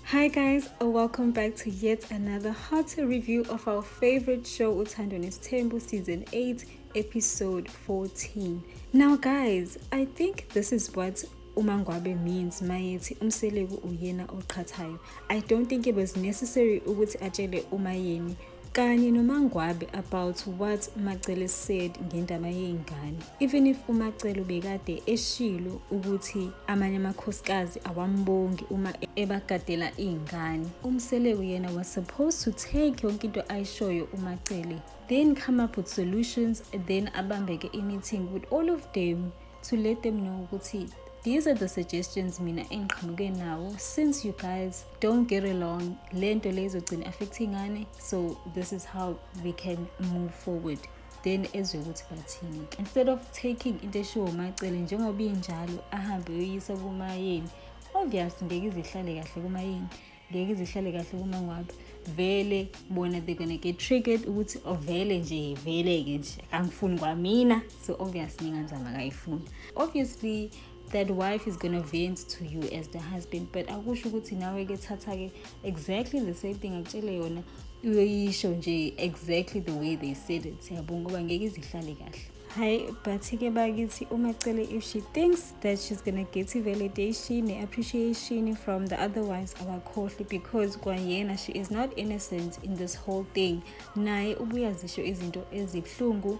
Hi guys, welcome back to yet another hot review of our favorite show, Uthando Nesithembu Season 8, Episode 14. Now guys, I think this is what uMaNgwabe means mayethi umseleku uyena oqhathayo. I don't think it was necessary ukuthi atshele uMayeni kanye noMaNgwabe about what Macele said ngendaba yezingane. Even if uMacele ubekade eshilo ukuthi amanye amakhosikazi awambongi uma ebagadela izingane, umseleku yena was supposed to take yonke into ayishoyo uMacele, then come up with solutions, then abambeke meeting with all of them to let them know ukuthi these are the suggestions mina engiqhamuke nawo. Since you guys don't get along, lento lezogcina affecting ngane, so this is how we can move forward. Then ezwe ukuthi bathini. Instead of taking into eshiwo uMacele njengoba injalo ahambe uyisa kuMayeni, obviously ngeke izihlale kahle kuMayeni, ngeke izihlale kahle kuMaNgwabe. Vele bona they're gonna get triggered ukuthi vele ke nje angifuni kwamina, so obviously ngenzama akayifuni. Obviously that wife is gonna vent to you as the husband, but akusho ukuthi nawe ke thatha ke exactly the same thing akutshele yona uyoyisho nje exactly the way they said it, yabo, ngoba ngeke izihlale kahle. Hi, but ke bakithi uMacele, if she thinks that she's gonna get validation and appreciation from the other wives abakhohlwe, because kwayena she is not innocent in this whole thing. Naye ubuyazisho izinto ezibhlungu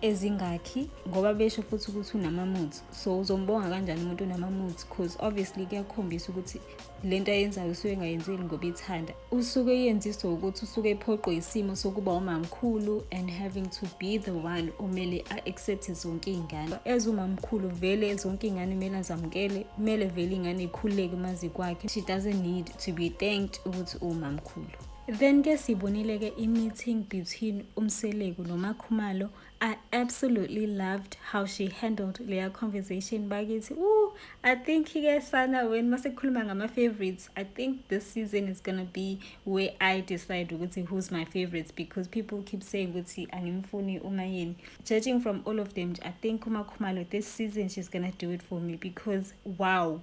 ezingakhi ngoba besho futhi ukuthi unamamoods, so uzombonga kanjani umuntu unamamoods? Because obviously kuyakhombisa ukuthi lento ayenzayo usuke engayenzeli ngoba ithanda, usuke yenziswa ukuthi usuke ephoqwe isimo sokuba umamkhulu and having to be the one omele accept zonke izingane. As umamkhulu vele zonke izingane kumele azamkele, kumele vele ingane ikhuleke mazi kwakhe. She doesn't need to be thanked ukuthi umamkhulu. Then ke sibonile ke meeting between umseleku noMakhumalo. I absolutely loved how she handled their conversation bakithi. I think ke sana when masekhuluma ngama favorites, I think this season is gonna be where I decide ukuthi who's my favorites, because people keep saying ukuthi angimfuni uMayeni. Judging from all of them, I think uMakhumalo this season she's gonna do it for me, because wow.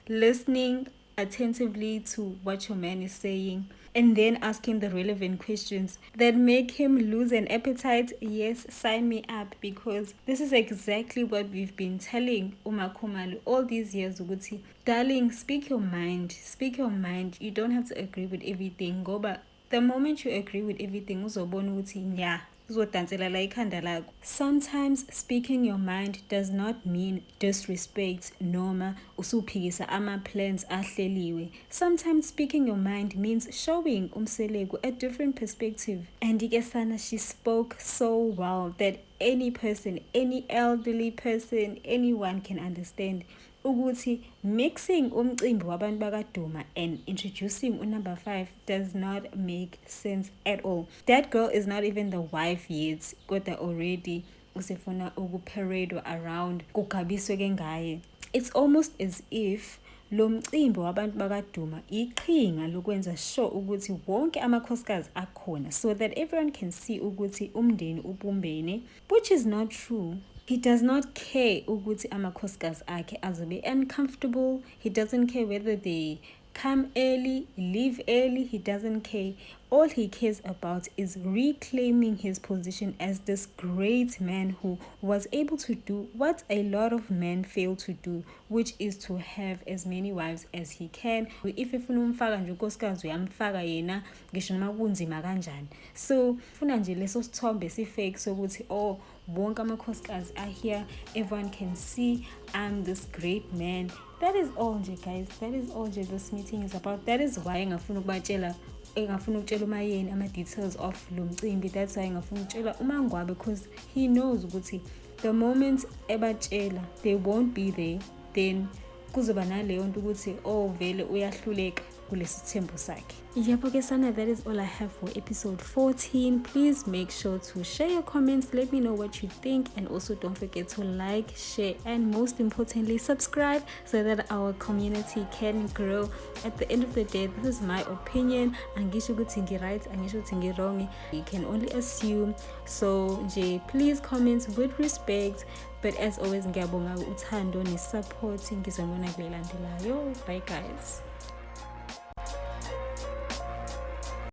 Listening attentively to what your man is saying and then asking the relevant questions that make him lose an appetite. Yes, sign me up, because this is exactly what we've been telling uMakhumalo all these years ukuthi, darling, speak your mind. You don't have to agree with everything, ngoba the moment you agree with everything uzobona ukuthi yeah, uzodansela la ikhanda lakho. Sometimes speaking your mind does not mean disrespect noma usuphikisa ama-plans ahleliwe. Sometimes speaking your mind means showing umseleku a different perspective. And ke sana, she spoke so well that any person, any elderly person, anyone can understand ukuthi mixing umcimbi wabantu bakaduma and introducing number 5 does not make sense at all. That girl is not even the wife yet, kodwa already usefuna ukuparadwa around, kugabiswe ke ngaye. It's almost as if lo mcimbi wabantu bakaduma iqhinga lokwenza sure ukuthi wonke amakhosikazi akhona, so that everyone can see ukuthi umndeni ubumbene, which is not true. He does not care ukuthi amakhosikazi akhe azobe uncomfortable. He doesn't care whether they come early, leave early. He doesn't care. All he cares about is reclaiming his position as this great man who was able to do what a lot of men fail to do, which is to have as many wives as he can. If efuna umfaka nje unkosikazi uyamfaka yena ngisho noma kunzima kanjani. So funa nje leso sithombe sifake sokuthi bonke amakhosikazi are here, everyone can see I'm this great man. That is all nje guys, that is all nje this meeting is about. That is why engafuna ukutshela uMayeni ama-details of lo mcimbi. That's why engafuna ukutshela uMaNgwabe, because he knows ukuthi the moment ebatshela they won't be there, then kuzoba naleyo nto ukuthi vele uyahluleka kulesi thembu sakhe. Yebo ke sana, that is all I have for episode 14. Please make sure to share your comments, let me know what you think, and also don't forget to like, share, and most importantly subscribe, so that our community can grow. At the end of the day, this is my opinion. Angisho ukuthi ngi-right, angisho ukuthi ngi-wrong, you can only assume. So nje please comment with respect, but as always ngiyabonga uthando ne-support. Ngizobona kulelandelayo. Bye guys.